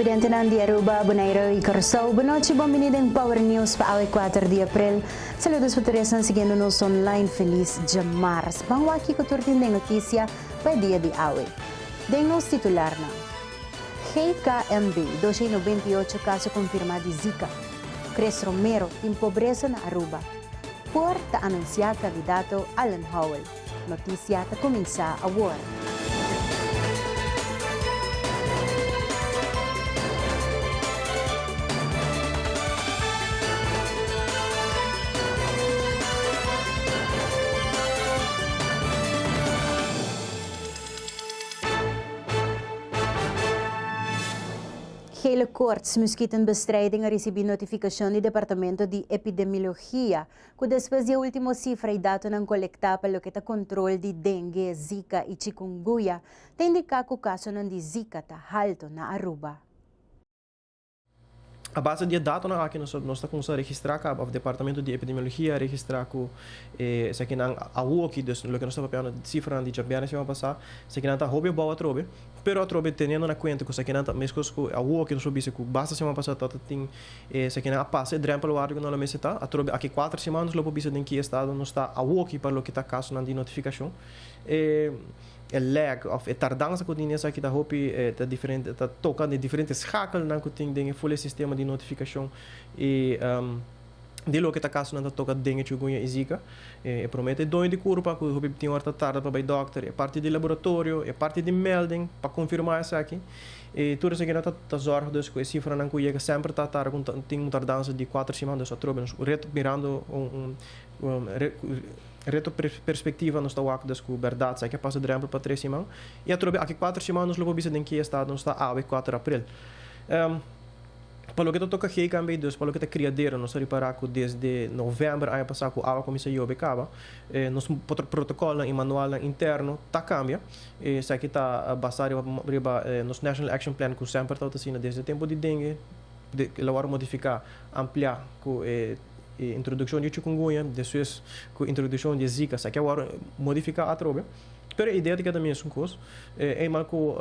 presidente de Aruba, Bonaire e Curaçao. Boa noite, bem-vindo em PowerNEWS para o 4 de abril. Saludos para todos que seguindo-nos online. Feliz de março. Vamos aqui com a notícia para o dia de hoje. Demos titular na GKMB, 298 casos confirmados de Zika. Cres Romero em pobreza na Aruba. Por anunciar candidato Alan Howell. Noticia está começar agora. Hele Korts mosquitenbestrijding recebi notificação do Departamento de Epidemiologia, que depois da última cifra e dado não colectar para o que está controle de dengue, zika e chikungunya, tem indicado que o caso de zika está alto na Aruba. A base de dados aqui nós estamos começando a registrar o Departamento de Epidemiologia registrar que se aqui não a que nós estamos pegando cifra de janeiro semana passada se aqui não está hobby boa trobe pero a trobe tendo na conta que se aqui não está mesmo que a que nós subisse que basta semana passada tem se aqui não passa drem pelo ar que não mesa está a trobe aqui 4 semanas logo bisa em que estado não está a que para o que está caso na de notificação lag of tardança que tinha aqui da hopi tá diferente tá tocando em diferentes schakels não que tem full sistema de notificação e de lo que tá caso não tá toca dengue chikungunya e zika promete dois de curva que o hopi tem hora tarde para o doctor é parte de laboratório é parte de melding para confirmar isso aqui e tudo isso aqui não tá zorro dos que cifra não que chega sempre tá com tem uma tardança de 4 semanas só trobe reto mirando reto perspectiva nós está das com verdade sai que passa de para 3 semanas e a trobe aqui 4 semanas logo bisa em que está não está a 4 de abril pelo que toca aqui também dos pelo que está criadeira nós reparar que desde novembro aí passar com a água começa a chover acaba nosso protocolo e manual interno tá cambia e sai que está basado riba nosso National Action Plan que sempre está assim desde o tempo de dengue de lá modificar ampliar com introdução de chikungunya, depois com introdução de zika, se quer modificar a trobe. Pero a ideia de cada mês coisa é mal com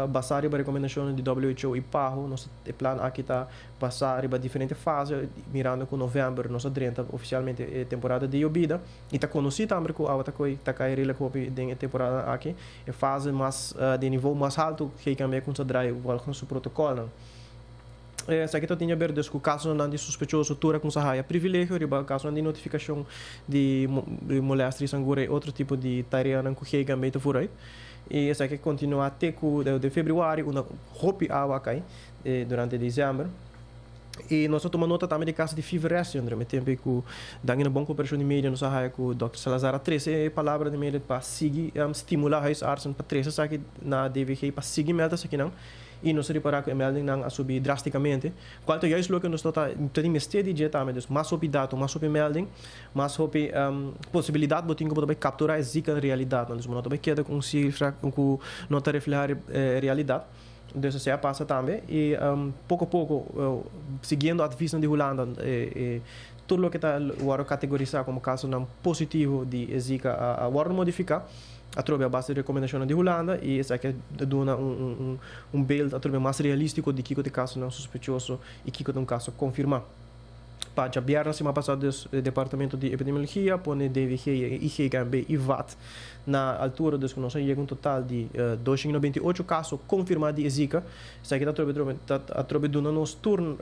basar a recomendação de WHO e PAHO, nosso plano aqui está basar para diferentes fases, mirando com novembro, nossa drenta oficialmente é temporada de llovida e está conhecido também com a outra coisa está cair com a temporada aqui, é fase mais de nível mais alto que também considerar o seu protocolo. Se aqui tinha ver que o caso não de suspeitoso tura com sahaia privilégio riba caso não de notificação de moléstia sangura outro tipo de tarefa não que chega meio fora e se aqui continua até de fevereiro uma hopi água cai durante dezembro e nós tomamos nota também de caso de fevereiro André me tempo que dando uma boa cooperação de mídia no sahaia com o Dr. Salazar 13 palavra de mídia para seguir estimular as artes para 13 sabe na DVG para seguir melta aqui não e nós reparar que a melding não a subir drasticamente. Quanto a isso, que nós temos de dia também, mais sobre dados, mais sobre melding, mais sobre possibilidade de poder capturar a zika realidade. Nós não também queda com cifra, com nota refletir realidade. Então, isso passa também e pouco a pouco, seguindo a visão de Holanda, tudo o que está categorizado como caso não positivo de zika a modificar. A trobe a base de recomendação de Holanda e essa aqui dá build a trobe mais realístico de que o caso não suspeitoso e que o caso confirmado. Para já na semana passada o Departamento de Epidemiologia põe DVG, IGKB e VAT na altura dos que nós chega um total de 298 casos confirmados de Zika. Isso aqui a trobe do nosso turno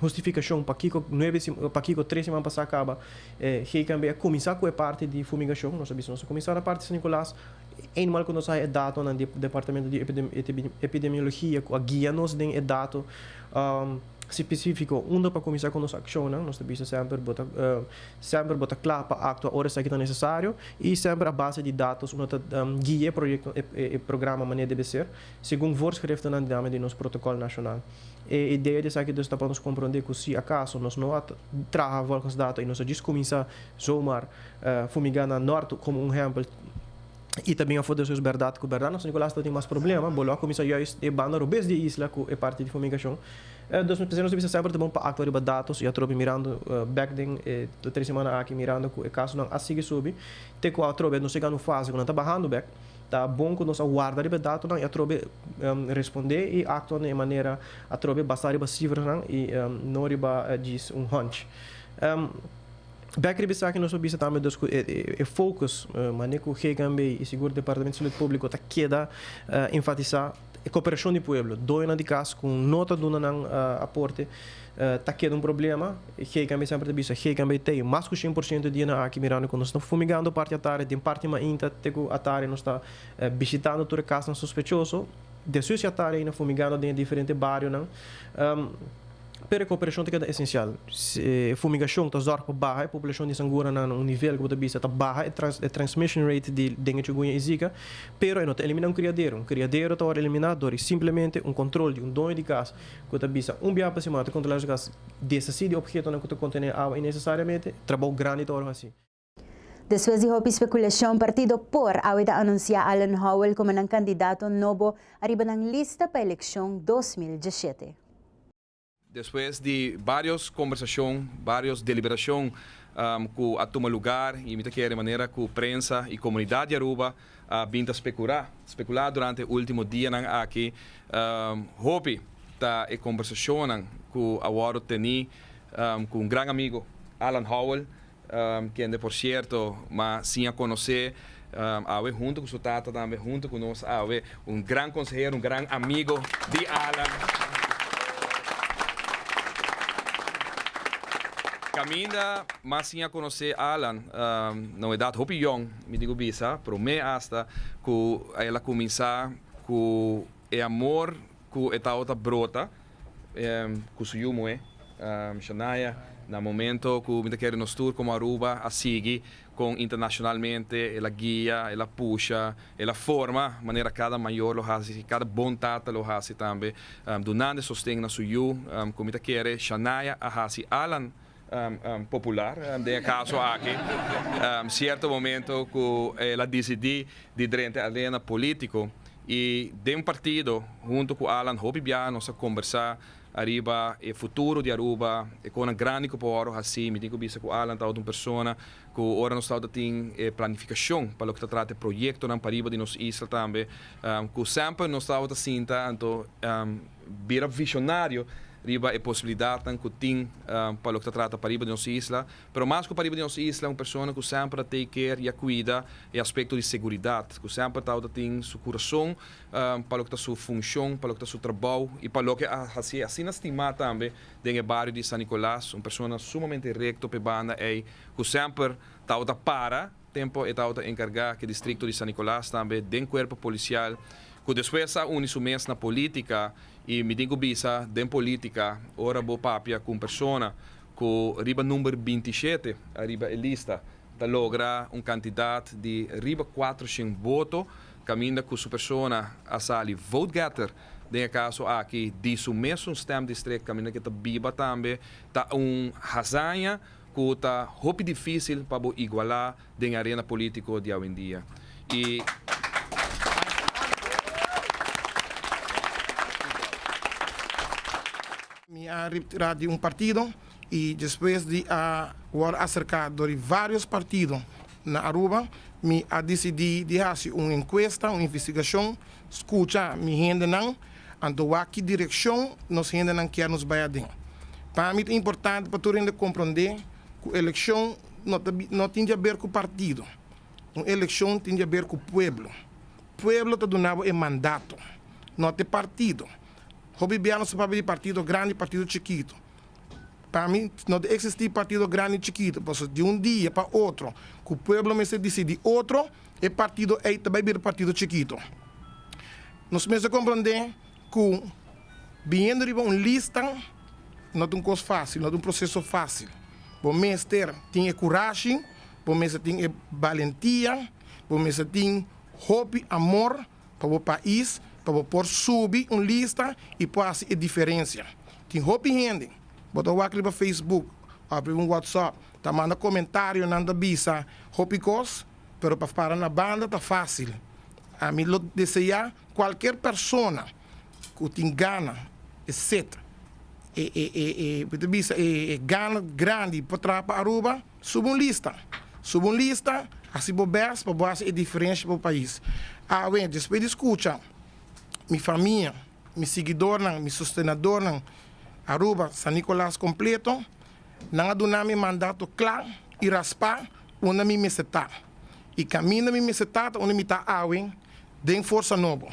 justificação para que 3 semanas passada acaba IGKB começar com a parte de fumigação. Nós sabemos começar a parte de São Nicolás mal que nós é dado no Departamento de Epidemiologia com a guia nos tem é dado específico onde para começar com nossa ação, nós temos sempre botar claro para actuar horas que é necessário e sempre a base de dados onde guia projeto e programa maneira deve ser segundo voorschriften na dinâmica de nosso protocolo nacional. A ideia de que nós estamos compreender que se acaso nós não traga volgens dados e nós já começar zomaar fumigar na norte como exemplo e também a foda seus verdade que verdade nós Nicolás tem mais problema bolo começa já é banda robês de isla que é parte de fumigação dos precisamos de sempre bom para actuar de dados e a trobe mirando backding 3 semanas aqui mirando que o caso não a seguir subir te com a trobe não chega no fase quando está barrando back tá bom que nós aguarda riba dados não e atrobe responder e acto de maneira atrobe bastar riba cifras não e não riba diz hunch. Back aqui nós observamos também dos focus maneco que também e seguro departamento de saúde público tá queda enfatizar a cooperação do povo. Doina de caso com nota do não aporte tá queda problema que também sempre bisa que também tem mais que 100% de na aqui mirando quando nós estamos fumigando parte atare tem parte mais inta teco atare nós está visitando toda casa suspeitoso de suas atare na fumigando em diferentes bairros não Pero a cooperação é essencial. A fumigação está zorpa baixa, a população de Sangura na um nível que você está baixa, a transmission rate de dengue chikungunya e zika, pero não está eliminando um criadeiro está eliminado, simplesmente controle de dono de casa, que você bisa biapa para cima, controlar os gases desse de objeto que contém água innecessariamente, trabalho grande todo assim. Después de la especulación, partido por ahorita anuncia Alan Howell como un candidato novo arriba en lista para elección 2017. Después de varias conversaciones, varias deliberaciones que a tomar lugar y me de manera que prensa y comunidad de Aruba vinta especular durante el último día aquí, hope ta e conversación que ahora tenía con un gran amigo Alan Howell, quien de por cierto mas sin conocer junto con su tata también junto con nosotros, un gran consejero, un gran amigo de Alan. Caminda, mas sim a conhecer Alan, na idade muito young, me digo bisa, pero me hasta que ela começar com o amor que está outra brota, com o seu moe, Shania, no momento que me quer nos tour como Aruba, a seguir com internacionalmente, ela guia, ela puxa, ela forma, maneira cada maior lo hace, cada bom tata lo hace também, donando sustento na sua, como me quer, Shania, a hace Alan. Popular, de caso aqui, certo momento que ela decidiu de durante a arena político e de partido junto com Alan Hobibiano nós conversar arriba o futuro de Aruba e com uma grande cooperação assim, me digo bisa com Alan tal de uma pessoa que ora nós estamos tem planificação para o que trata projeto na pariba de nossa isla também, que sempre nós estamos sinta então vira visionário riba a possibilidade que tem para o que trata para riba de nossa isla, pero mais que para riba de nossa isla uma pessoa que sempre take care e cuida o aspecto de segurança, que sempre tem seu coração para o que está sua função, para o que está seu trabalho e para o que assim estimar também dentro do bairro de San Nicolás, uma pessoa sumamente recto para banda e que sempre está para tempo e está encarregado que o distrito de San Nicolás também dentro do corpo policial que depois une su mês na política e me digo bisa den política ora bo papia com pessoa que riba número 27 arriba a lista da logra candidato de riba 400 votos caminha com sua pessoa a sali vote getter de caso aqui de su mesmo stem district caminha que tá biba também tá hazanha que tá hope difícil para igualar den arena político de hoje em dia e me ha retirado de partido e depois de acercado de vários partidos na Aruba, me ha decidido de fazer uma encuesta, uma investigação, escutar minha gente não, então aqui direção nós gente não quer nos baiadem. Para mim é importante para todo mundo compreender que a eleição não tem a ver com o partido, a eleição tem a ver com o povo. O povo está dando um mandato, não tem partido. Hobibiano se pode partido grande, partido chiquito. Para mim, não existe partido grande e chiquito, porque de um dia para outro, que o povo me decide outro, e partido é também vir partido chiquito. Nós mesmos compreender que, vindo de uma lista, não é uma coisa fácil, não é um processo fácil. O mestre tem coragem, o mestre tem valentia, o mestre tem hope, amor para o país, para por subir uma lista e fazer a diferença. Tem hope gente, bota o aqui para Facebook, abre um WhatsApp, tá manda comentário nanda bisa, hope cos, pero para parar na banda tá fácil. A mim lo desejar qualquer pessoa que tem gana, etc. Gana grande para Aruba, suba uma lista. Suba uma lista, Assim, bobés, é diferente para o país. Depois de escutar, minha família, meu seguidor, meu sustenador, Aruba, San Nicolás completo, não dá meu mandato claro e raspar onde me está. E caminho me está onde me está de força nova.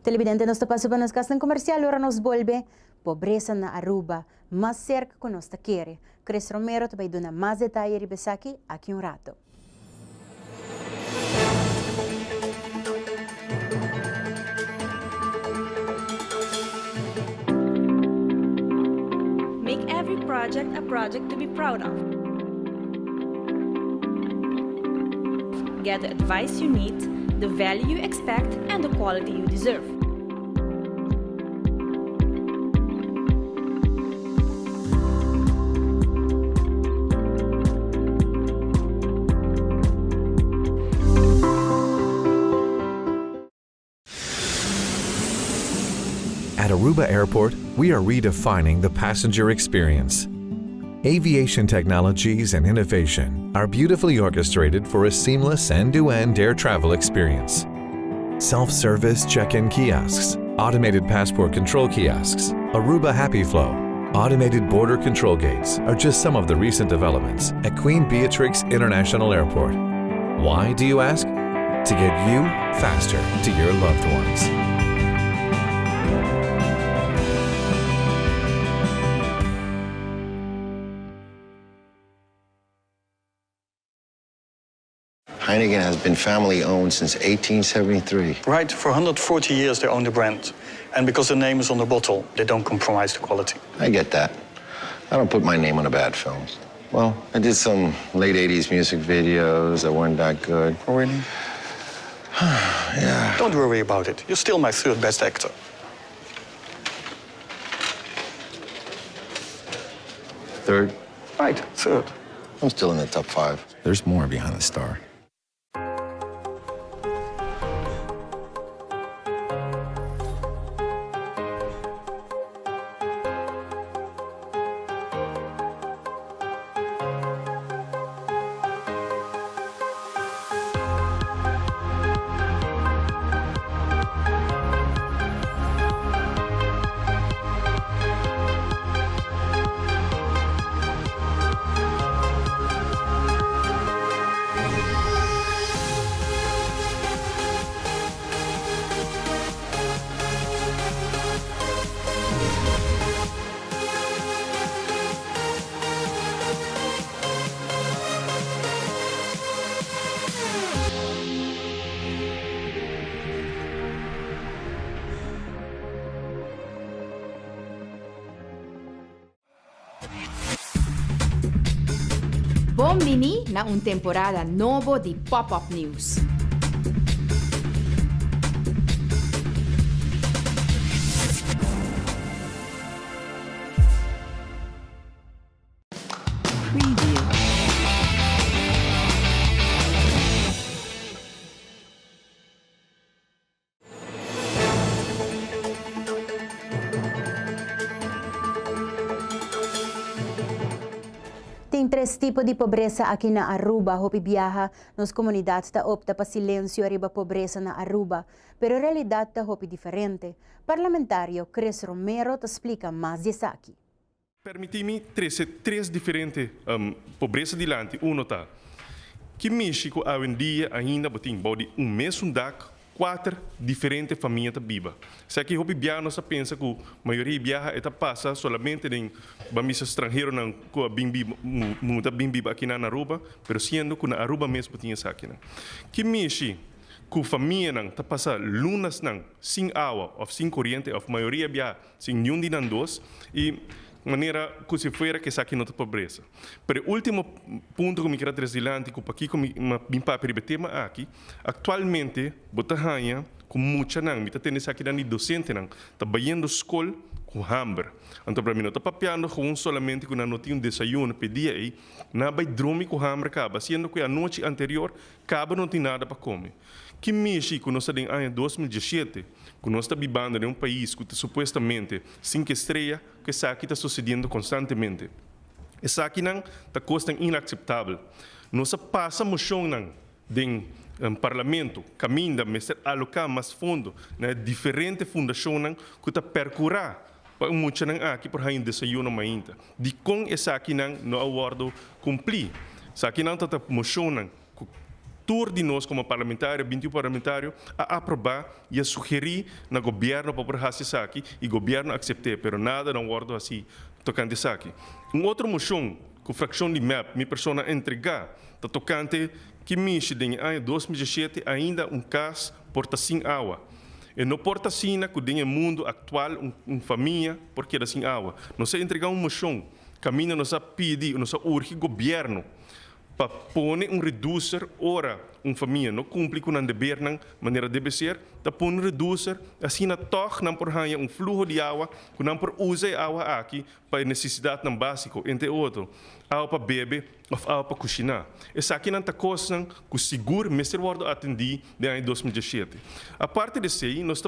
Televidente, nós passamos para nos comercial, agora nos volve pobreza na Aruba, mais cerca que nós queremos. Cris Romero vai dar mais detalhes aqui um rato. Make every project a project to be proud of. Get the advice you need, the value you expect, and the quality you deserve. At Aruba Airport, we are redefining the passenger experience. Aviation technologies and innovation are beautifully orchestrated for a seamless end-to-end air travel experience. Self-service check-in kiosks, automated passport control kiosks, Aruba Happy Flow, automated border control gates are just some of the recent developments at Queen Beatrix International Airport. Why, do you ask? To get you faster to your loved ones. Heineken has been family-owned since 1873. Right, for 140 years they own the brand. And because the name is on the bottle, they don't compromise the quality. I get that. I don't put my name on a bad film. Well, I did some late 80s music videos that weren't that good. Oh, really? Yeah. Don't worry about it. You're still my third best actor. Third? Right, third. I'm still in the top 5. There's more behind the star. Bombini na un temporada novo di Pop-Up News. Preview. Tem 3 tipos de pobreza aqui na Aruba. Hopi biyaha nos comunidades ta opta pa silêncio arriba pobreza na Aruba, pero a realidade ta hopi diferente. Parlamentario Cris Romero te explica mais disso aqui. Permiti-me três diferentes pobreza dilante. Uno tá que México hoje em dia ainda botem body mês dak 4 diferentes famílias viva. Se aqui hopi biano sa pensa que a maioria biaha eta passa solamente em bamis estrangeiro não com a bimbi muita bimbi aqui na Aruba, pero sendo que na Aruba mesmo tinha essa aqui. Que México que família não tá passa lunas não sem água ou sem corrente, ou maioria biaha sem nenhum de nan dois e maneira que se fuera que saque nota pobreza. Pero o último ponto que me quero trazer adiante, que aqui me papel de tema aqui, atualmente botahanha com muita não, me tá tendo aqui dani docente não, tá bayendo escola com hambre. Então para mim não tá papiando com solamente com não tinha desayuno pedia aí, na vai dormir com hambre acaba, sendo que a noite anterior acaba não tinha nada para comer. Que México nós tem ano 2017, que nós está vivendo em país que supostamente 5 estrelas, que isso aqui está sucedendo constantemente. Isso aqui não está costa inaceitável. Nós passa moção nang den parlamento caminha mas alocar mais fundo na diferente fundação nang que tá percurar para muito nang aqui por aí desayuno mainta de com essa aqui nang no awardo cumprir sa aqui nang tá moção nang tour de nós como parlamentário, 21 parlamentário, a aprovar e a sugerir no governo para fazer isso aqui e o governo aceitar, mas nada não guarda assim tocante isso aqui. Outra moção que a fração de MEP, minha pessoa entregar, está tocante que mexe em ano 2017 ainda caso porta sem água. E não porta assim que tem mundo atual família porque da sem água. Nós entregar uma moção, caminha nós pedir, nós urge governo para pôr reducer ora família não cumpre com o dever de maneira deve ser, para pôr reducer assim na toque não por ranha fluxo de água que não por usar água aqui para necessidade não básico entre outros água para beber ou água para cozinhar. Essa aqui não está coisa que seguro mas ser atendido de ano 2017. A parte disso aí nós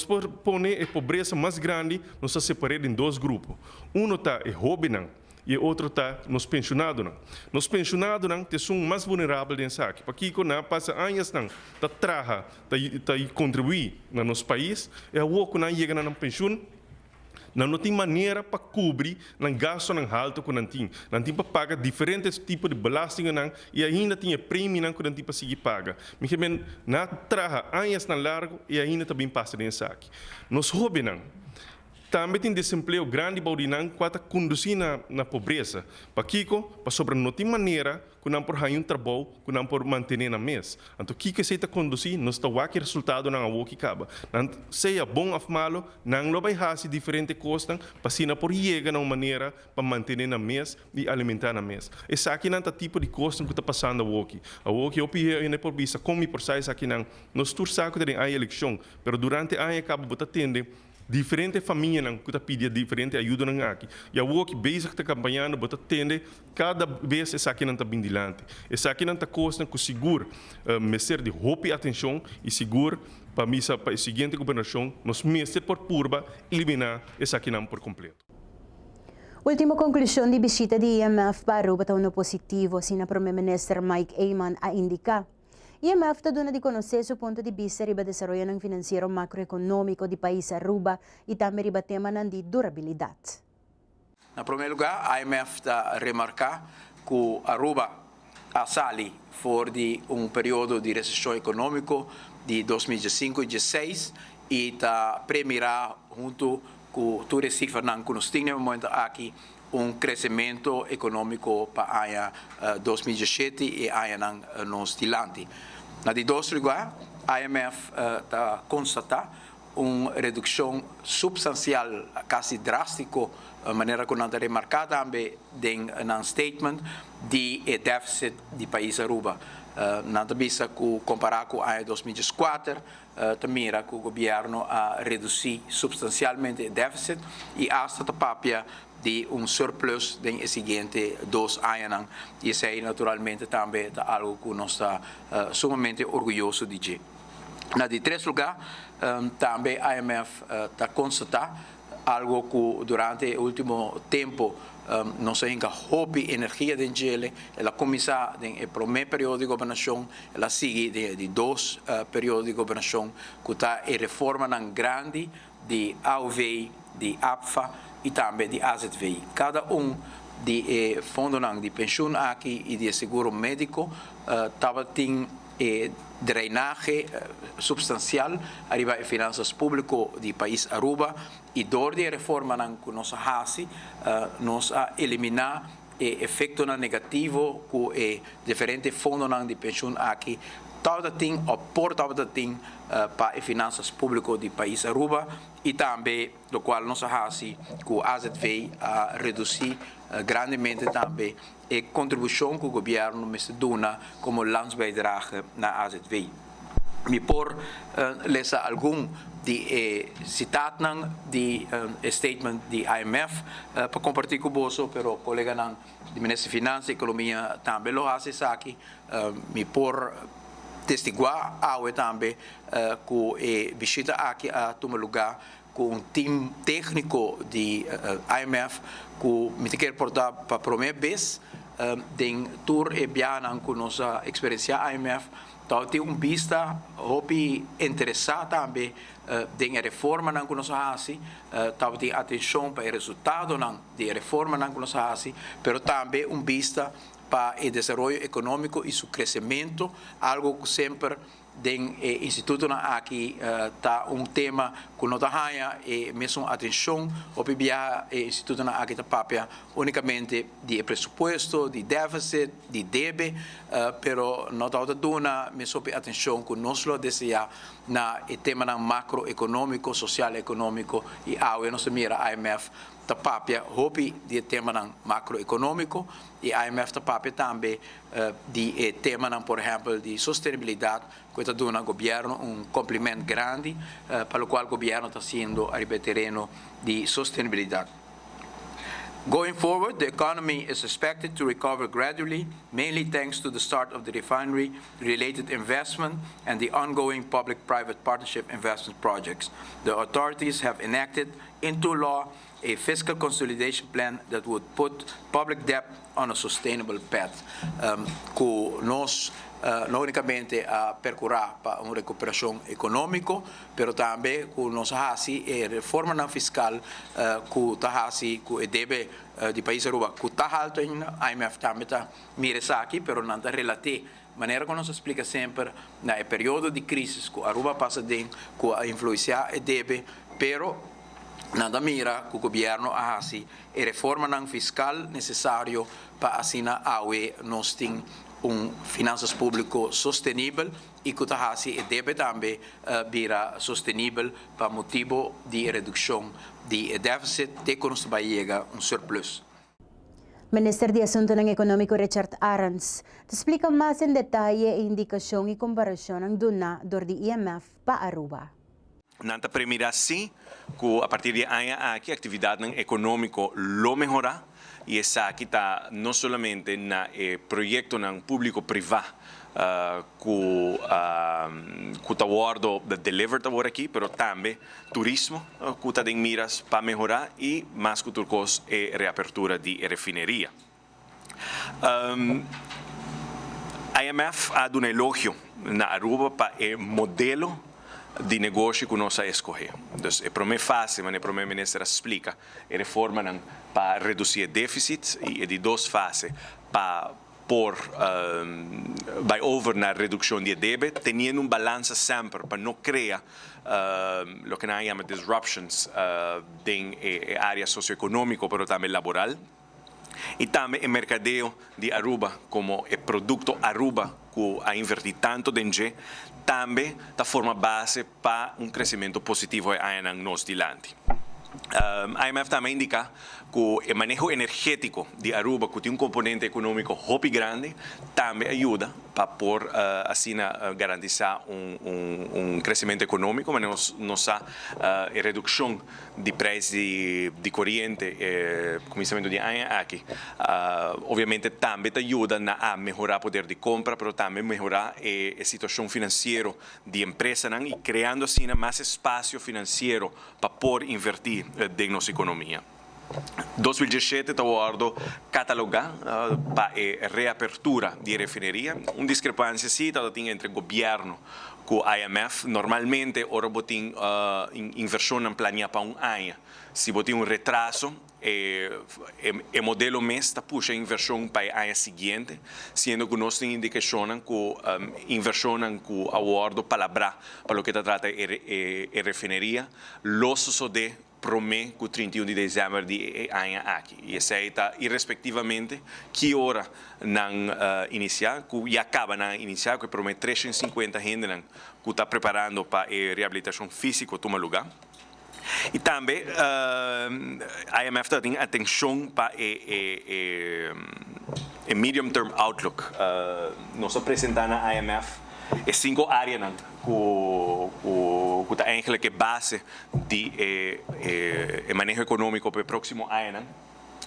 põe a pobreza mais grande nós separamos em dois grupos. Está é jovem e outro está nos pensionados. Nos pensionados são mais vulneráveis nessa aqui. Porque quando passa anos tá traga, tá contribuir no nosso país, é o que não chega na pensão, não tem maneira para cobrir o gasto alto que não tem. Não tem para pagar diferentes tipos de belasting e ainda tem prêmio que não tem para seguir pagar. Mas na traga anos largo e ainda também passa nessa aqui. Nos jovens também tem desemprego grande baudinan quanto conduzir na pobreza. Para Kiko, para sobre não tem maneira que não por raio trabalho, que não por manter na mesa. Então Kiko se está conduzir, não está o resultado não é o que acaba. Seja bom ou malo, não vai fazer diferente coisas para se não por chegar na maneira para manter na mesa e alimentar na mesa. Esse aqui não é tipo de coisa que está passando aqui. O que eu pedi por vista como por sair aqui não, nós tur saco de a eleição, mas durante a acaba botar tende diferente família que está pedindo diferente ajuda aqui. E a que basic está campanhando, bota tende cada vez essa aqui não está bem dilante. Essa aqui não está coisa que seguro meser de roupa e atenção e seguro para missa para a seguinte governação nos meses por purba eliminar essa aqui não por completo. Última conclusão de visita de IMF para Aruba está positivo, assim a Primeiro-Ministro Mike Ayman a indicar. IMF está dando de conhecer seu ponto de vista sobre o desenvolvimento financeiro macroeconômico do país Aruba e também sobre o tema de durabilidade. Em primeiro lugar, a IMF está remarcar que Aruba sali fora de período de recessão econômica de 2005 e 2016 e está premirar junto com todas as cifras que nós temos no momento aqui crescimento econômico para o ano 2017 e ano nos dilante. Na de dois lugar, a IMF está constatando uma redução substancial, quase drástica, de maneira que não está remarcada também em statement de déficit do país Aruba. Não está vista que comparar com o ano 2004, também que o governo a reduzir substancialmente o déficit e hasta a papia de surplus em seguinte 2 anos. E isso aí naturalmente também é algo que nós estamos sumamente orgulhosos de dizer. Na de terceiro lugar, também a IMF está constatando algo que durante o último tempo nós ainda houve energia de Chile, ela começa no primeiro período de governação, ela segue de 2 períodos de governação, que está em reforma grande de AUV, de APFA e também de AZVI. Cada de fundo de pensão aqui e de seguro médico estava tem drenagem substancial arriba a finanças públicas do país Aruba e dor de reforma que nós fazemos nós eliminar efeito negativo que diferentes fundos de pensão aqui toda tem ou por toda tem para as finanças públicas do país Aruba e também do qual nós fazemos que a AZV a reduzir grandemente também a contribuição que o governo me dá como landsbijdrage na AZV. Me por lezen algum de citaten de statement de IMF para compartilhar com você, pero colega do Ministro de Finanças e Economia também lo hace aqui. Me por testiguar também que visita aqui a tomar lugar com time técnico de IMF que me quer portar para a primeira vez den tour e bianan com nossa experiência IMF, então tem vista hopi interessada também den reforma nan kuno sa hasi, tal tem atenção para o resultado nan de reforma nan kuno sa hasi, pero também vista para o desenvolvimento econômico e seu crescimento, algo que sempre den instituto na aqui tá tema que não tá e mesmo atenção o PBA instituto na aqui tá papia unicamente de presupuesto, de déficit, de débito, pero não tá dona mesmo atenção que nós lo deseja na tema na macroeconômico, social econômico e ao nós mira IMF ta papia hopi de tema nan macroeconômico e IMF ta papia também de tema nan por exemplo de sustentabilidade que está dando ao governo complemento grande para o qual o governo está sendo a terreno de sustentabilidade. Going forward, the economy is expected to recover gradually, mainly thanks to the start of the refinery-related investment and the ongoing public-private partnership investment projects. The authorities have enacted into law a fiscal consolidation plan that would put public debt on a sustainable path. Nós não unicamente a percurar para uma recuperação econômica, pero também com nós hasi a reforma fiscal que tá hasi que deve de país Aruba que tá alto ainda, IMF também tá mira aqui, pero não tá relate maneira como nós explica sempre na período de crise que Aruba passa dentro, que a influência deve, pero nada mira que o governo hasi a reforma fiscal necessário para assinar a nós tem finanças públicas sustentável e que hasi e deve também vira sustentável para motivo de redução de déficit de que nós vai chegar surplus. Minister de Asuntos Económico Richard Arans explica mais em detalhe a indicação e comparação ng duna do IMF para Aruba. Nanta primeira sim, que a partir de año aqui a atividade econômica lo melhorar e essa aqui está não somente na projeto público-privado que está guardo delivered agora aqui, pero também turismo que está em miras para melhorar e mais que turcos reapertura de refineria. IMF ha dado elogio na Aruba para o modelo de negócio que nós escolhemos. Então, é para mim fácil, mas é para mim ministra explica. A reforma para reduzir déficit e de duas fases para pôr vai over na redução de débito, tendo balanço sempre para não criar o que nós chamamos disruptions em área socioeconômica, mas também laboral. E também o mercadeo de Aruba, como o produto Aruba, que ha invertido tanto dentro, também da forma base para crescimento positivo em nosso dilante. A IMF também indica que o manejo energético de Aruba, que tem componente econômico muito grande, também ajuda para por assim garantizar crescimento econômico, mas nossa redução de preço de corrente, começamento de ano aqui, obviamente também ajuda a melhorar o poder de compra, mas também melhorar a situação financeira de empresa e criando assim mais espaço financeiro para por invertir em nossa economia. 2017 está guardo catalogar para a reapertura de refineria, discrepância sim entre o governo e o IMF. Normalmente, ora botin inversão planeada para ano. Se botin retraso, o modelo mês está puxa inversão para o ano seguinte, sendo que nós temos indicação que inversão que aguardo palavra para o que trata a refineria, los de promete que o 31 de dezembro de ano aqui. E essa está, irrespectivamente, que hora não iniciar, que já acaba de iniciar, que promete 350 gente que está preparando para a reabilitação física tomar lugar. E também a IMF tem atenção para o medium term outlook. Nós apresentamos a IMF 5 áreas que está eigenlijk a base de manejo econômico para o próximo ano.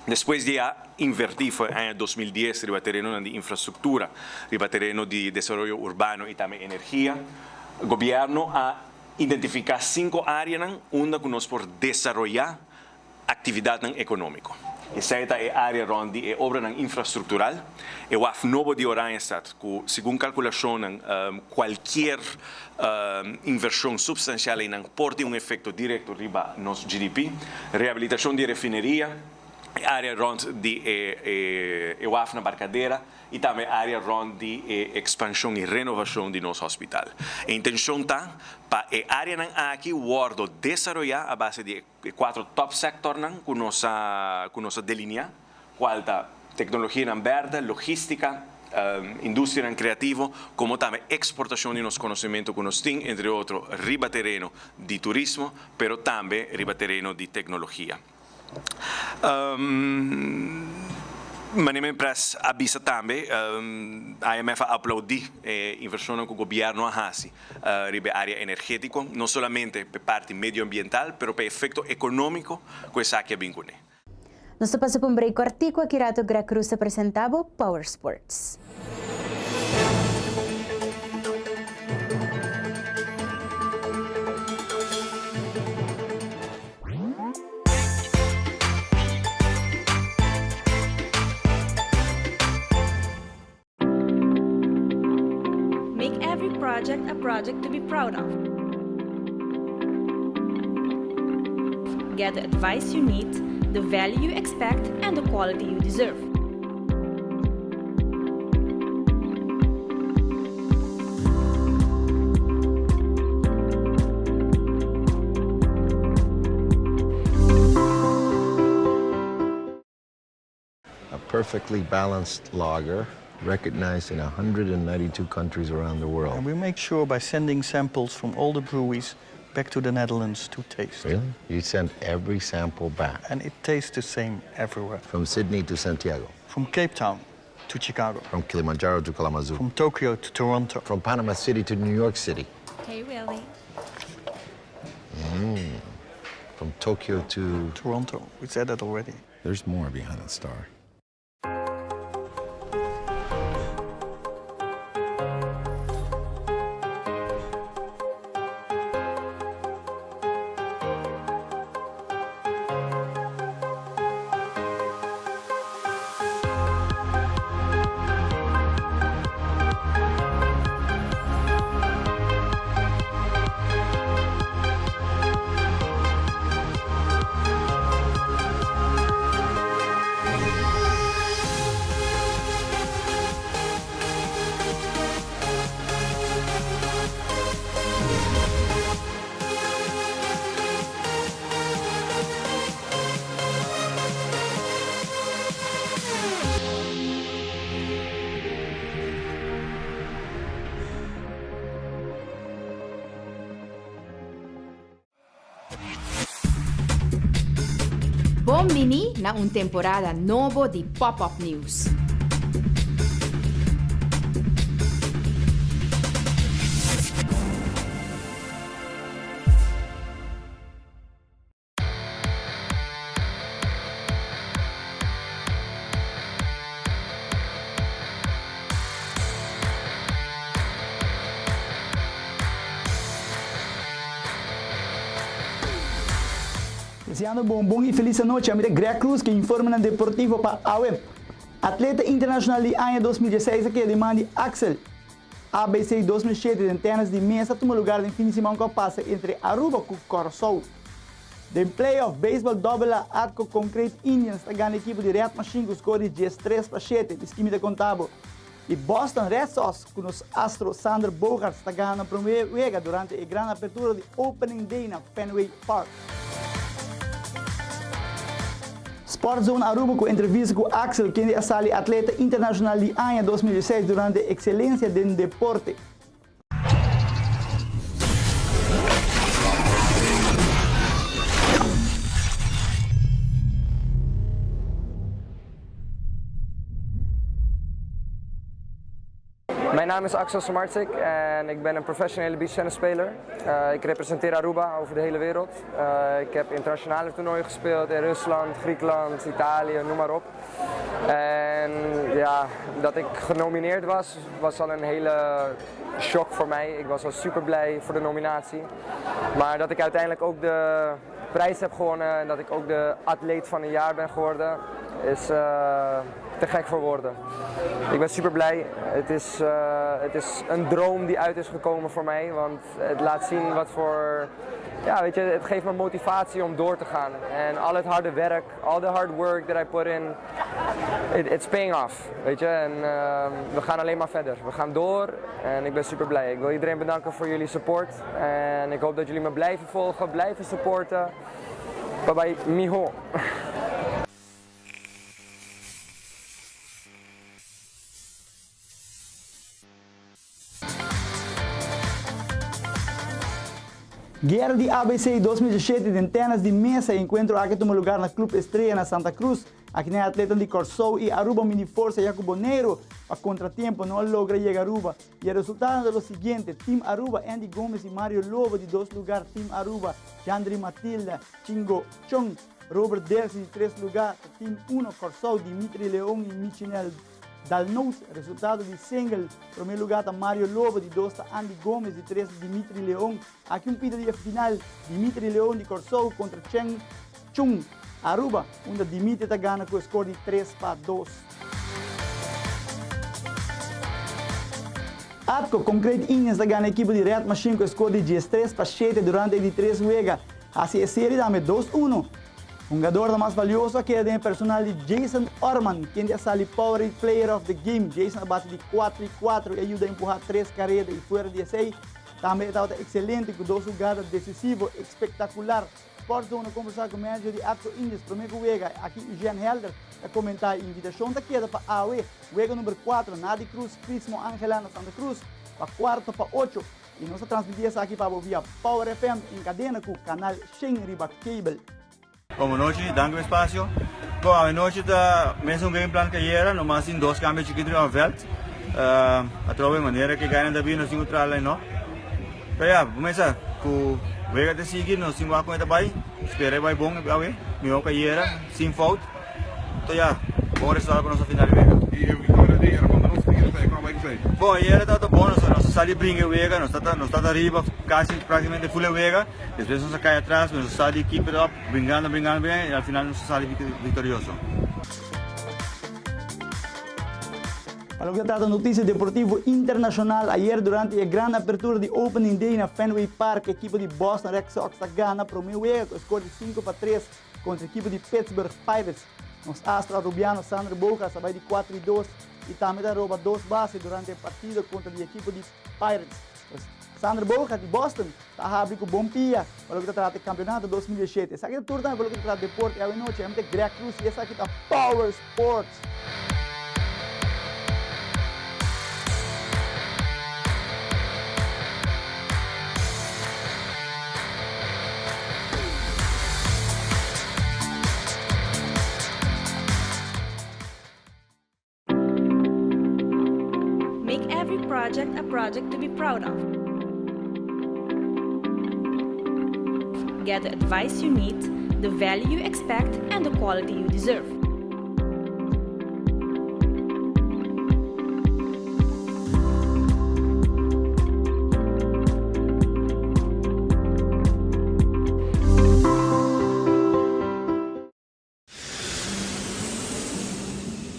Depois de invertir foi em 2010 no terreno de infraestrutura, no terreno de desenvolvimento urbano e também energia, o governo ha identificado 5 áreas onde nós podemos desenvolver atividade econômica. E saita é área onde é obra infraestrutural. E o novo de Oranjestad, segundo calculação, qualquer inversão substancial pode ter efeito direto riba nosso GDP. Reabilitação de refineria, área rond de na barcadeira e também área rond de expansão e renovação de nosso hospital. A intenção está para a área aqui guardo desenvolver a base de 4 top sectors com nossa delinea, qual está tecnologia verde, logística, indústria criativa, como também exportação de nosso conhecimento que nós temos, entre outros, riba terreno de turismo, mas também riba terreno de tecnologia. Mas minha empresa avisa também, a IMF aplaudir a inversão que o governo faz na área energética, não somente para parte medioambiental, mas para efeito econômico, que é aqui a vincular. Nós passamos por um break cortico, aqui Rato Gra Cruz apresentava Power Sports. Make every project a project to be proud of. Get the advice you need, the value you expect, and the quality you deserve. A perfectly balanced lager, recognized in 192 countries around the world. And we make sure by sending samples from all the breweries back to the Netherlands to taste. Really? You send every sample back? And it tastes the same everywhere. From Sydney to Santiago? From Cape Town to Chicago. From Kilimanjaro to Kalamazoo? From Tokyo to Toronto. From Panama City to New York City? Hey, Willie. From Tokyo to... Toronto. We said that already. There's more behind that star. Bombini na un temporada novo di Pop-Up News. Deseando bom e feliz noite a Gra Cruz que informa na Deportivo para a web. Atleta internacional de ano 2016 que demanda Axel. ABC 2007 de tenis de mesa toma lugar no fim de semana que passa entre Aruba e Corsou. De playoff baseball double A com Concrete Indians está ganhando a equipe de Red Machine com score de 3 para 7 de esquema de contábil. E Boston Red Sox com os Astros Sander Bogaerts está ganhando a primeira durante a grande abertura de Opening Day na Fenway Park. Sport Zone Aruba com entrevista com Axel, que é a atleta internacional de ano 2016 durante a excelência do deporte. Mijn naam is Axel Samarczyk en ik ben een professionele beachtennisspeler. Ik representeer Aruba over de hele wereld. Ik heb internationale toernooien gespeeld in Rusland, Griekenland, Italië, noem maar op. En ja, dat ik genomineerd was al een hele shock voor mij. Ik was al super blij voor de nominatie. Maar dat ik uiteindelijk ook de prijs heb gewonnen en dat ik ook de atleet van het jaar ben geworden, is te gek voor woorden. Ik ben super blij. Het is een droom die uit is gekomen voor mij, want het laat zien wat voor... Ja, weet je, het geeft me motivatie om door te gaan. En al het harde werk, all the hard work that I put in, it's paying off, weet je. En we gaan alleen maar verder. We gaan door en ik ben super blij. Ik wil iedereen bedanken voor jullie support. En ik hoop dat jullie me blijven volgen, blijven supporten. Bye bye, mijo. Guerra de ABC 2017 de tenas de mesa encuentro aqui toma lugar na Clube Estrela na Santa Cruz. Aqui na atleta de Corsou e Aruba mini força Jacoboneiro a contratiempo não logra llegar a Aruba. E o resultado é o seguinte: Team Aruba, Andy Gomes e Mario Lobo de 2 lugares, Team Aruba, Jandri Matilda, Chingo Chong, Robert Dersi de 3 lugares, Team 1 Corsou, Dimitri Leão e Michinel Dalnout, resultado de single, primeiro lugar está Mario Lobo, de 2 está Andy Gomes, de 3 Dimitri Leão. Aqui pita de final, Dimitri Leão de Corsou contra Cheng Chung Aruba, onde Dimitri está ganhando com o score de 3-2. Atco, concreto Inês está ganhando a equipe de Red Machine com o score de 10-3-7 durante a 3 juega. Assim a série dá 2-1. Um jogador mais valioso aqui é o personal de Jason Orman, quem é o Power Player of the Game. Jason abate de 4-4 e ajuda a empurrar 3 carreiras e fora de 6. Também está excelente com 2 jogadas decisivas, espetacular. Sports Zone conversar com o manager de Atco Indies, primeiro juega aqui o Jean Helder, a comentar a invitação da queda para a AOE. Juega número 4, Nadi Cruz, Crismo Angelano Santa Cruz, para 4 para 8. E nós transmitimos aqui para via Power FM em cadena com o canal Shen Riba Cable. Como noite, danke o espaço. Bom, a noite da mesmo game plan carreira, no mais em 2 câmbios chiquitos no veld. A troca maneira que ganha da bem no 5 tralha, não? Então, já, vamos começar com o vega de seguir, no 5 a conta vai. Espera vai bom, vai. Minha carreira, sem falta. Então, já, bom resultado para nossa final de vega. E a vitória de era quando não se tinha feito, como é que foi? Bom, e era tanto bom, nós saímos brincar vega, nós está arriba, quase praticamente full vega. Depois nós cai atrás, nós saímos keep it up, brincando bem, e ao final nós saímos vitorioso. Para o que trata notícia deportivo internacional, ayer durante a grande abertura de Opening Day na Fenway Park, a equipe de Boston Red Sox ganha para o meu erro, com o score de 5-3 contra a equipe de Pittsburgh Pirates. Nos Astros Rubiano Sandro Boca vai de 4-2 e também rouba 2 bases durante a partida contra a equipe de Pirates. Sandro Boca de Boston está abrindo com bom pia para o que trata do campeonato 2017. Essa aqui é a turma para o que trata de deporte, é a noite, é a Greg Cruz e essa aqui está Power Sports. A project to be proud of. Get the advice you need, the value you expect, and the quality you deserve.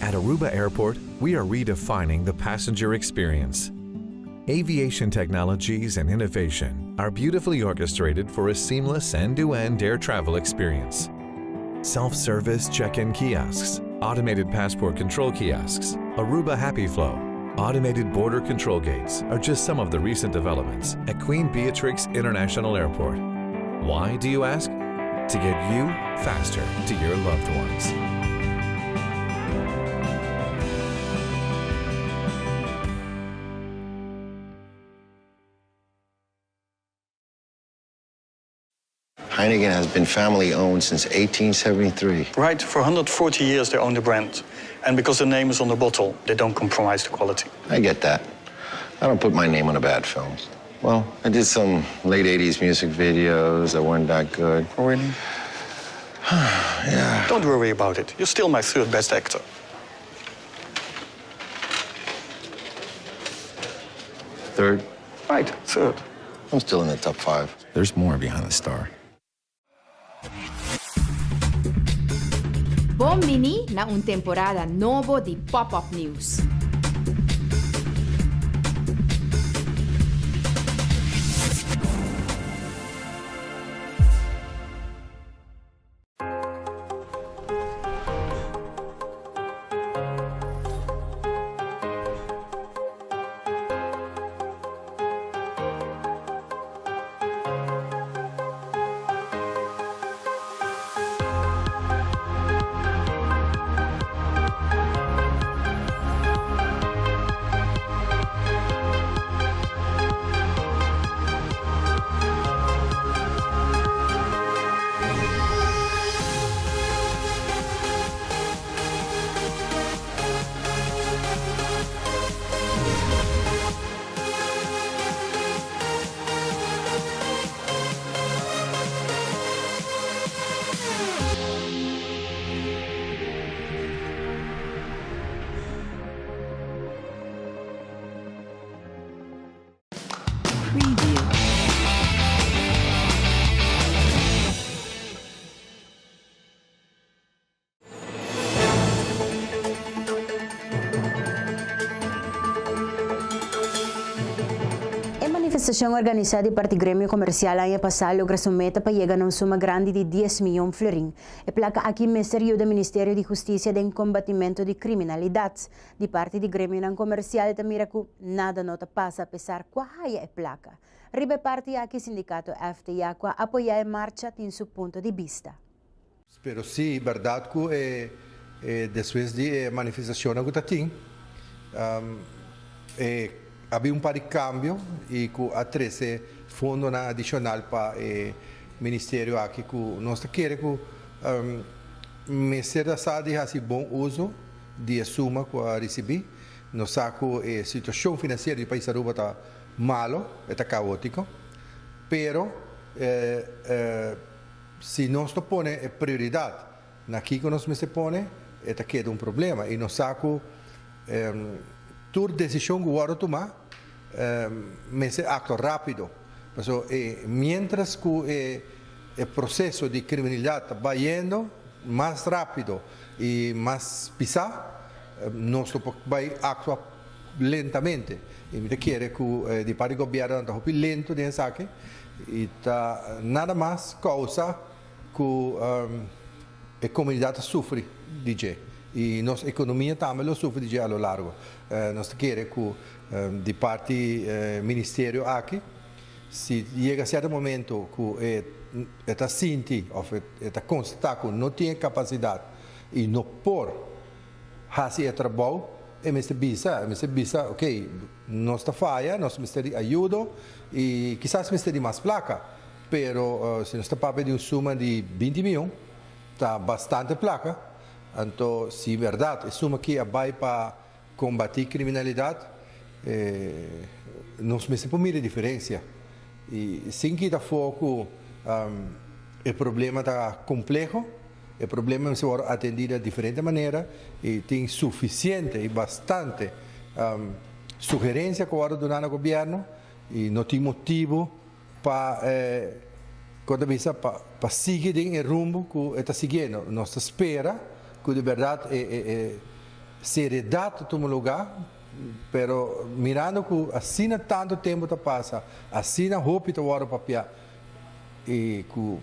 At Aruba Airport, we are redefining the passenger experience. Aviation technologies and innovation are beautifully orchestrated for a seamless end-to-end air travel experience. Self-service check-in kiosks, automated passport control kiosks, Aruba Happy Flow, automated border control gates are just some of the recent developments at Queen Beatrix International Airport. Why, do you ask? To get you faster to your loved ones. Heineken has been family-owned since 1873. Right, for 140 years they own the brand. And because the name is on the bottle, they don't compromise the quality. I get that. I don't put my name on a bad film. Well, I did some late 80s music videos that weren't that good. Oh, really? Yeah. Don't worry about it. You're still my 3rd best actor. Third? Right, 3rd. I'm still in the top 5. There's more behind the star. Bom mini na temporada novo de Pop-Up News. Manifestação organizada por Grêmio Comercial ano passado logra sua meta para chegar a uma soma grande de 10 milhões de florins. E placa aqui Ministério do Ministério de Justiça de combatimento de criminalidade. De parte do Grêmio Comercial também que nada nota passa apesar qual é placa. Ribe parte aqui sindicato FTA que apoia a marcha tem seu ponto de vista. Pero sim, verdade que depois de manifestação que está tem, havia par de cambio e que a 13 fundo adicional para o Ministério aqui que nós queremos que o Ministério da Saúde faça bom uso de suma que recebi. Nós sabemos que a situação financeira do país Aruba está malo, está caótico, pero se nós não põe prioridade naquilo que nós se põe, está queda problema e nós sabemos que toda decisão que o tomar, mas é acto rápido. Mientras que o processo de criminalidade vai indo mais rápido e mais pisado, nós vai actuar lentamente. E me quer que o parte do governo está muito lento nesse aqui e está nada mais causa que a comunidade sofre de jeito. E nossa economia também sofre de ao largo. Nós queremos que de parte do Ministério aqui, se chega a certo momento que está sentindo ou está constatado que não tem capacidade e não pode fazer trabalho, é me bisa, ok, nós está falha, nós ministério ajuda e quizás ministério mais placa, pero se nós está para pedir uma suma de 20 milhões, está bastante placa. Então, se é verdade, a suma que vai para combater criminalidade, nós não podemos a diferença. E sem que dar foco, o problema está complexo, o problema se pode atender de diferente maneira e tem suficiente e bastante sugerência que pode dar ao governo e não tem motivo para seguir em rumo que está seguindo. Nós espera que de verdade seriedade toma lugar, pero mirando que assim tanto tempo passa, assim a roupa está agora papel e que o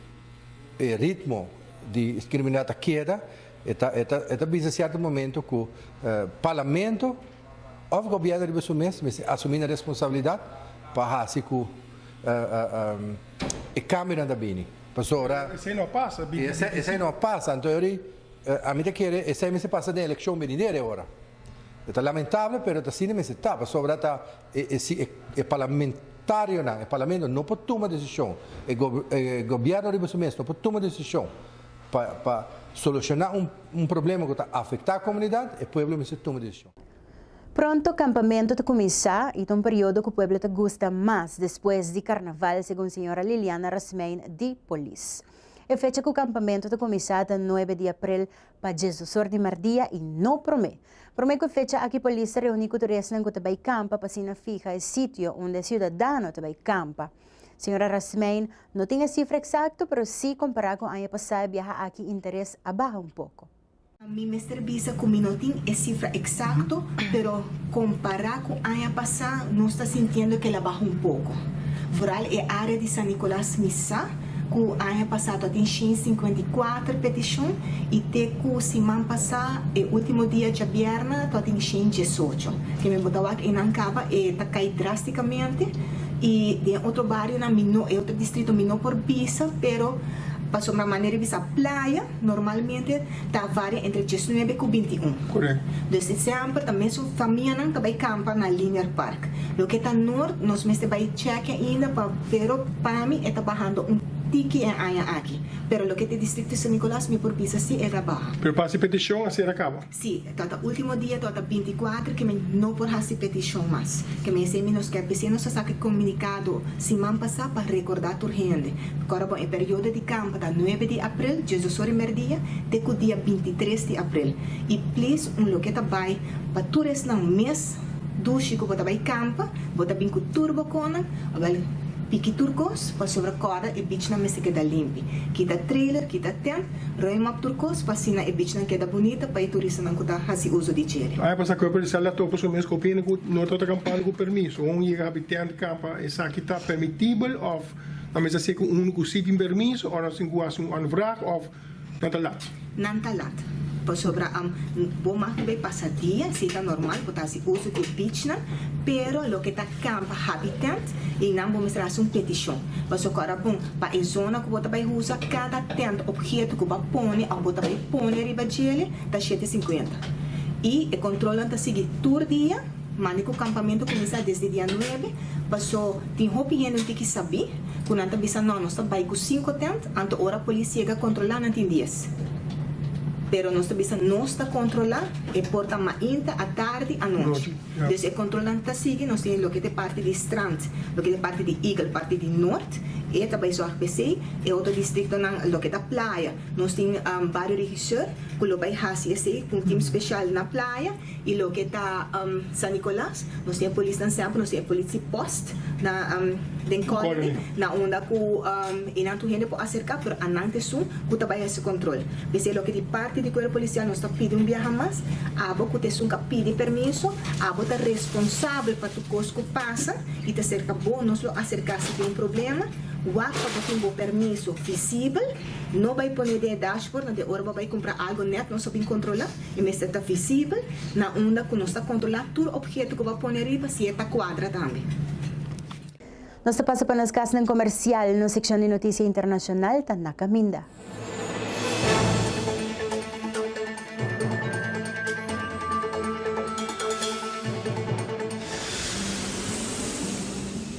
ritmo de criminalidade queda, está bisa certo momento que o parlamento ou o governo de mesmo assumir a responsabilidade para fazer que a câmera anda bem. Isso aí não passa? Isso aí não passa, então a mim que essa se passa na eleição venidera agora. É lamentável, mas assim não se está. Sobre o parlamento não pode tomar decisão. O governo de você mesmo não pode tomar decisão para solucionar problema que está afetando a comunidade e o povo não toma decisão. Pronto, o campamento está começar e é um período que o povo gosta mais depois de carnaval, segundo a senhora Liliana Rasmein, de Polícia. A fecha que o campamento está começado 9 de abril para Jesus de Mardia e não promete. Promete que a fecha aqui a polícia reúne com turistas que também campa para se fija o sítio onde o cidadão também campa. Senhora Rasmein não tem a cifra exata, mas se comparar com o ano passado, viaja aqui interesse abaixo pouco. Mi mestre bisa que não tem a cifra exato, pero comparar com o ano passado, nós está sentindo que ela baixa pouco. Foral é a área de San Nicolás Missa, que o ano passado tem 54 petições e que o semana passada, o último dia de viernes, tem 18. Que me botou aqui em Ancaba e está caindo drasticamente. E tem outro bairro, outro distrito menor por visa, pero para uma maneira de playa, normalmente está varia entre 19 e 21. Correto. Então, sempre também são famílias que vai campa na Linear Park. O que está norte, nós mesmo vai check ainda, pero para mim está bajando tiki en aya aqui. Pero lo que te distrito de San Nicolás, mi por visa sí era baja. Pero para essa petição, assim acaba? Sí, hasta el último día, hasta 24, que me no por hacer petición más. Que me dice menos que el vecino se saque comunicado semana pasada para recordar urgente. Ahora, el periodo de campo, da 9 de abril, Jesus primeiro dia, até o dia 23 de abril. E, please, lo que vai para todos no mês, do Chico, bota vai campo, bota bem com turbo conan, pique turcos, para sobre corda e bicho na mesa queda limpa. Kita trailer, kita tent, roi map turcos, para sina e bicho na queda bonita, para o turista não kuta hasi uso de gel. Aí passa que o policial lá topa so mês copia no toda campanha com permisso. Chega habitante campa, essa aqui está permitível of na mesa se com único sítio em permisso ou assim com um anvraag of nantalat. Nantalat. Para sobre bom mais que vai passar dia, se está normal, botar se uso de bichna, pero lo que está campo habitant e não vamos trazer uma petição. Para agora bom, para a zona que bota vai usar cada tent objeto que vai pôr, ou bota vai pôr riba dele, tá 7,50. E o controle está seguir todo dia. Mas o acampamento começa desde dia 9, passou, tem roupa e não tem que saber, quando a gente pensa, não, nós estamos com 5 tentos, então a hora a polícia chega a controlar, não tem 10. Pero nós está controlar e porta mainta à tarde à noite. Então, o controlante está seguindo, nós temos o que é parte de Strand, o que é parte de Eagle, parte de Norte, e também só PC, e outro distrito o que é da praia. Nós temos vários regissores, que vai fazer um time especial na praia, e o que está San Nicolás, nós temos polícia sempre, nós temos polícia post, na colony, na onda que e não tem gente para acercar, mas antes que também esse controle. Porque o que é parte do corpo policial nós está pedindo viajar mais, a boca tem que pedir permisso, a boca é responsável para tudo que passa e te cerca bom, nós acercar se tem um problema, o ato para ter um permisso visível, não vai pôr de dashboard, na hora vai comprar algo net, nós sabemos controlar, e mas está visível, na onda que nós está controlar todo objeto que vai pôr riba, se está quadra também. Nós passa para nas casas ng comercial no seksyon de Noticia Internacional tan nakaminda.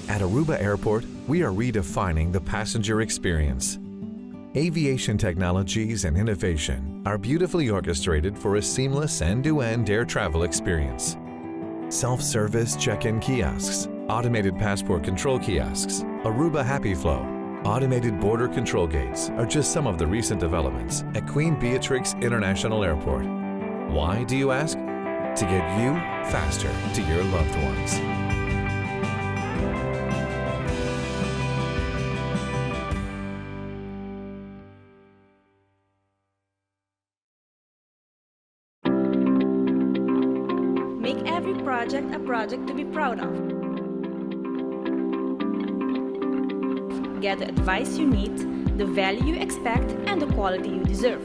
At Aruba Airport, we are redefining the passenger experience. Aviation technologies and innovation are beautifully orchestrated for a seamless end-to-end air travel experience. Self-service check-in kiosks, automated passport control kiosks, Aruba Happy Flow, automated border control gates are just some of the recent developments at Queen Beatrix International Airport. Why, do you ask? To get you faster to your loved ones. Make every project a project to be proud of. Get the advice you need, the value you expect, and the quality you deserve.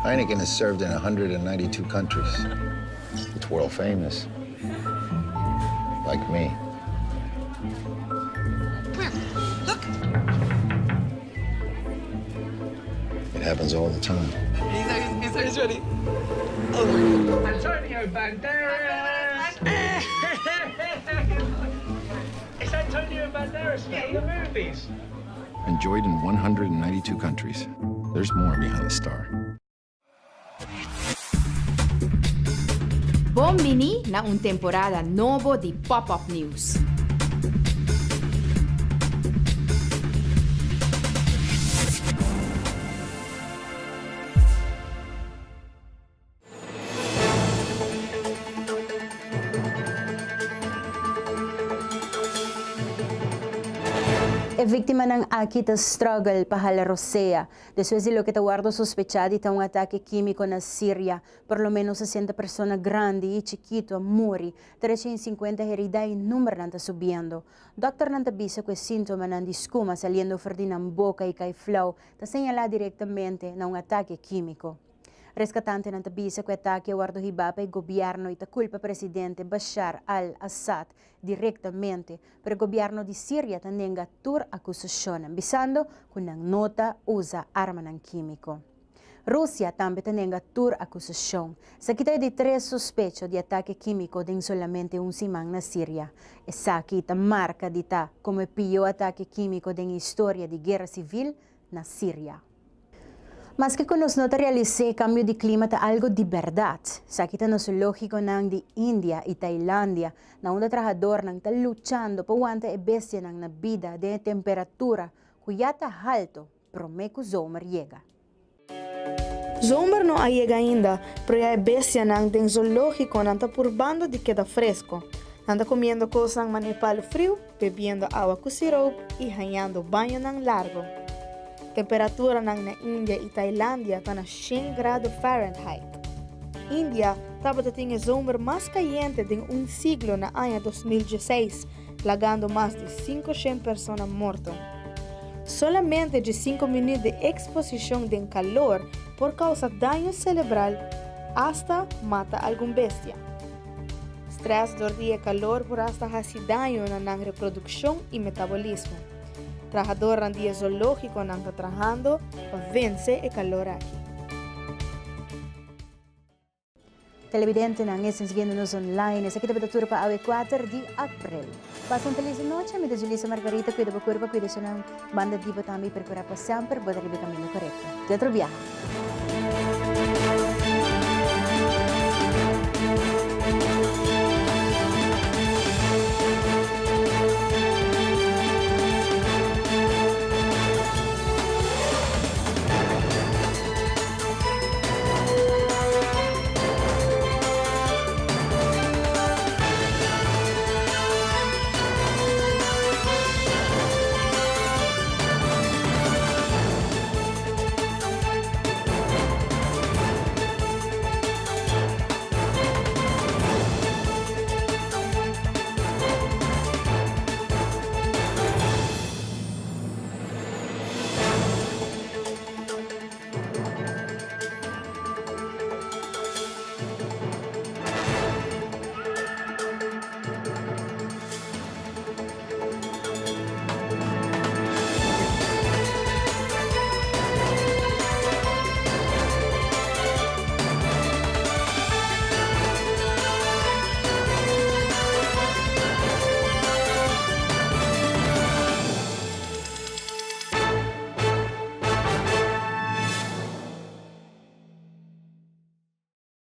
Heineken is served in 192 countries. It's world famous. Like me. It happens all the time. He's ready. Antonio Banderas! It's Antonio Banderas from the movies. Enjoyed in 192 countries. There's more behind the star. Bombini na un temporada novo di Pop-Up News. É vítima ng akita struggle pahala Rosea. Después de lo que tawardo sospechado de un ataque químico na Siria, por lo menos 60 personas grandes y chiquitos muri, 350 heridas y número nanta subiendo. Doctor nanta bisa que síntoma nan discuma saliendo fuerte ng boca y kay flow, ta señala directamente na un ataque químico. Rescatante nanta bisa que ataque wardo hibapa y gobierno y ta culpa presidente Bashar al-Assad directamente, pero gobyerno di Siria tenenga tur akusasyon bisando kung nang nota usa arma ng kimiko. Rusia también tenenga tur akusasyon. Sa kita di 3 sospecho di ataque químico din solamente un simang na Siria. Esa kita marca di ta como piyo ataque químico din historia di guerra civil na Siria. Mas que nos nota realice cambio de clima ta algo de verdad. Sa kita no lógico nang di India y Tailandia, na un trabajador nang ta luchando pa wanta e bestia nang na vida de temperatura kuyata alto, promeco zomer llega. Zomer não chega ainda, pero a bestia nang den zoológico nang ta purbando de queda fresco. Anda comendo coisas nang manipal frio, bebendo água com sirope e ganhando banho nang largo. Temperatura na Índia e Tailândia está na 100 graus Fahrenheit. Índia estava tendo o zomer mais caliente de um siglo na ano 2016, lagando mais de 500 pessoas mortas. Solamente de 5 minutos de exposição de calor por causa de dano cerebral hasta mata algum bestia. Stress do dia calor por hasta fazer dano na reprodução e metabolismo. Trabajador ng dia zoológico nang trabajando para vencer el calor aquí. Televidente nang siguiendo-nos online, essa aqui é a temperatura para o 4 de abril. Passam feliz noite, me da Julissa Margarita, cuida do corpo, cuida da banda diva também, percorrer para sempre, boa caminho correto. Te troviamo.